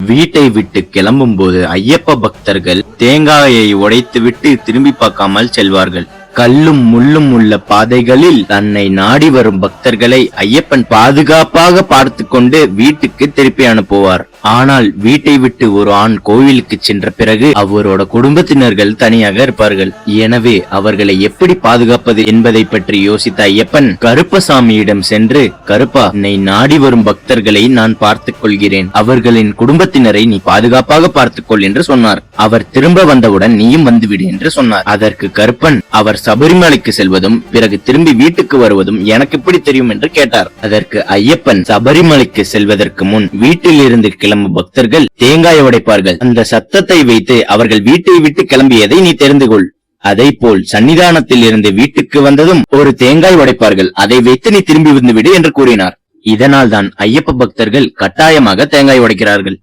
வீட்டை விட்டு கிளம்பும் போது ஐயப்ப பக்தர்கள் தேங்காயை உடைத்துவிட்டு திரும்பி பார்க்காமல் செல்வார்கள். கல்லும் முள்ளும் உள்ள பாதைகளில் தன்னை நாடி வரும் பக்தர்களை ஐயப்பன் பாதுகாப்பாக பார்த்து கொண்டு வீட்டுக்கு திருப்பி அனுப்புவார். ஆனால் வீட்டை விட்டு ஒரு ஆண் கோவிலுக்கு சென்ற பிறகு அவரோட குடும்பத்தினர்கள் தனியாக இருப்பார்கள். எனவே அவர்களை எப்படி பாதுகாப்பது என்பதை பற்றி யோசித்த ஐயப்பன் கருப்பசாமியிடம் சென்று, கருப்பா, என்னை நாடி வரும் பக்தர்களை நான் பார்த்துக் கொள்கிறேன், அவர்களின் குடும்பத்தினரை நீ பாதுகாப்பாக பார்த்துக்கொள் என்று சொன்னார். அவர் திரும்ப வந்தவுடன் நீயும் வந்துவிடு என்று சொன்னார். அதற்கு கருப்பன், அவர் சபரிமலைக்கு செல்வதும் பிறகு திரும்பி வீட்டுக்கு வருவதும் எனக்கு எப்படி தெரியும் என்று கேட்டார். அதற்கு ஐயப்பன், சபரிமலைக்கு செல்வதற்கு முன் வீட்டில் இருந்து கிளம்பும் பக்தர்கள் தேங்காய் உடைப்பார்கள். அந்த சத்தத்தை வைத்து அவர்கள் வீட்டை விட்டு கிளம்பியதை நீ தெரிந்து கொள். அதை போல் சன்னிதானத்தில் இருந்து வீட்டுக்கு வந்ததும் ஒரு தேங்காய் உடைப்பார்கள். அதை வைத்து நீ திரும்பி வந்துவிடு என்று கூறினார். இதனால் தான் ஐயப்ப பக்தர்கள் கட்டாயமாக தேங்காய் உடைக்கிறார்கள்.